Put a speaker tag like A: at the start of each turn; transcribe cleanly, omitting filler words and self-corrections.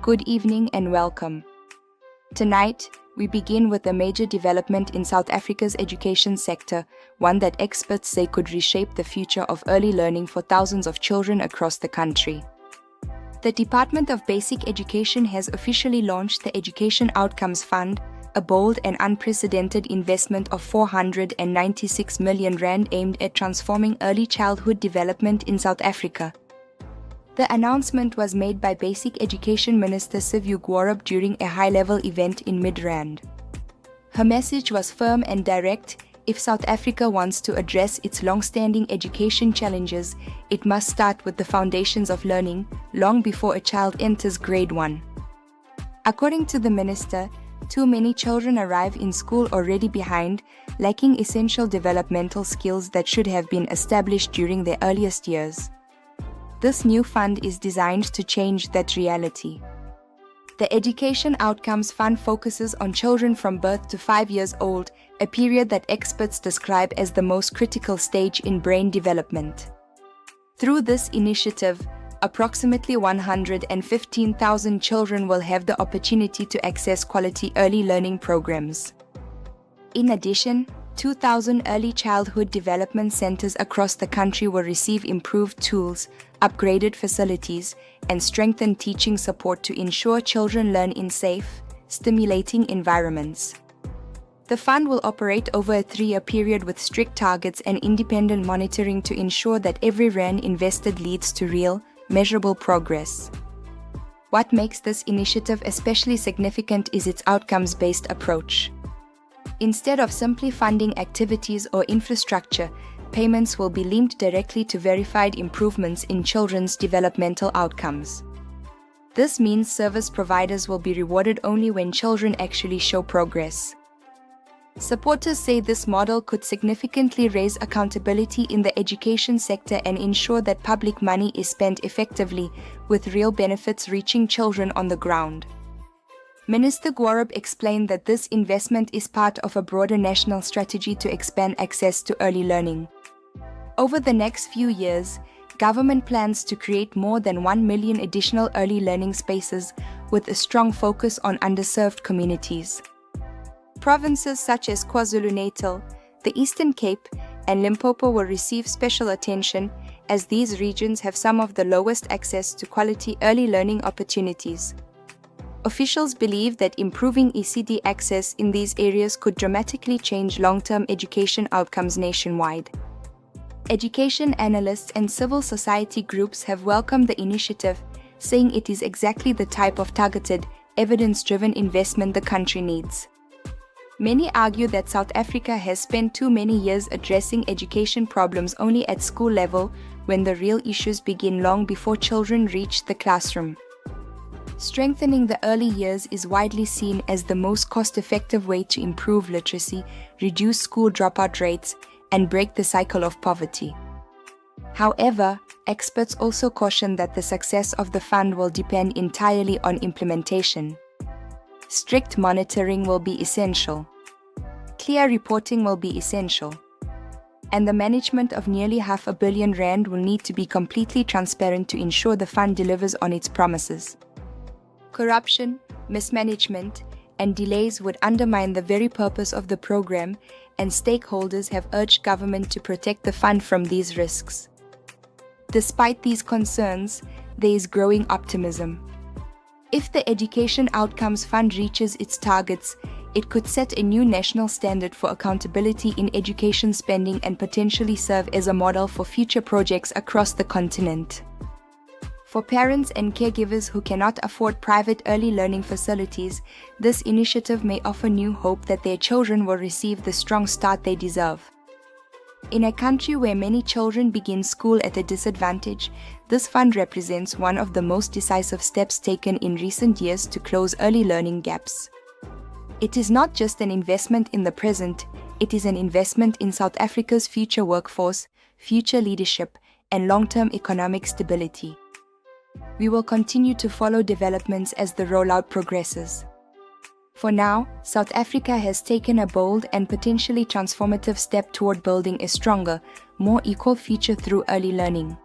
A: Good evening and welcome. Tonight, we begin with a major development in South Africa's education sector, one that experts say could reshape the future of early learning for thousands of children across the country. The Department of Basic Education has officially launched the Education Outcomes Fund, a bold and unprecedented investment of 496 million rand aimed at transforming early childhood development in South Africa. The announcement was made by Basic Education Minister Sipho Gwarab during a high-level event in Midrand. Her message was firm and direct: if South Africa wants to address its long-standing education challenges, it must start with the foundations of learning, long before a child enters grade 1. According to the minister, too many children arrive in school already behind, lacking essential developmental skills that should have been established during their earliest years. This new fund is designed to change that reality. The Education Outcomes Fund focuses on children from birth to 5 years old, a period that experts describe as the most critical stage in brain development. Through this initiative, approximately 115,000 children will have the opportunity to access quality early learning programs. In addition, 2,000 early childhood development centers across the country will receive improved tools, upgraded facilities, and strengthened teaching support to ensure children learn in safe, stimulating environments. The fund will operate over a 3-year period with strict targets and independent monitoring to ensure that every rand invested leads to real, measurable progress. What makes this initiative especially significant is its outcomes-based approach. Instead of simply funding activities or infrastructure, payments will be linked directly to verified improvements in children's developmental outcomes. This means service providers will be rewarded only when children actually show progress. Supporters say this model could significantly raise accountability in the education sector and ensure that public money is spent effectively, with real benefits reaching children on the ground. Minister Gwarab explained that this investment is part of a broader national strategy to expand access to early learning. Over the next few years, government plans to create more than 1 million additional early learning spaces, with a strong focus on underserved communities. Provinces such as KwaZulu-Natal, the Eastern Cape, and Limpopo will receive special attention, as these regions have some of the lowest access to quality early learning opportunities. Officials believe that improving ECD access in these areas could dramatically change long-term education outcomes nationwide. Education analysts and civil society groups have welcomed the initiative, saying it is exactly the type of targeted, evidence-driven investment the country needs. Many argue that South Africa has spent too many years addressing education problems only at school level, when the real issues begin long before children reach the classroom. Strengthening the early years is widely seen as the most cost-effective way to improve literacy, reduce school dropout rates, and break the cycle of poverty. However, experts also caution that the success of the fund will depend entirely on implementation. Strict monitoring will be essential. Clear reporting will be essential. And the management of nearly R500 million will need to be completely transparent to ensure the fund delivers on its promises. Corruption, mismanagement, and delays would undermine the very purpose of the program, and stakeholders have urged government to protect the fund from these risks. Despite these concerns, there is growing optimism. If the Education Outcomes Fund reaches its targets, it could set a new national standard for accountability in education spending and potentially serve as a model for future projects across the continent. For parents and caregivers who cannot afford private early learning facilities, this initiative may offer new hope that their children will receive the strong start they deserve. In a country where many children begin school at a disadvantage, this fund represents one of the most decisive steps taken in recent years to close early learning gaps. It is not just an investment in the present, it is an investment in South Africa's future workforce, future leadership, and long-term economic stability. We will continue to follow developments as the rollout progresses. For now, South Africa has taken a bold and potentially transformative step toward building a stronger, more equal future through early learning.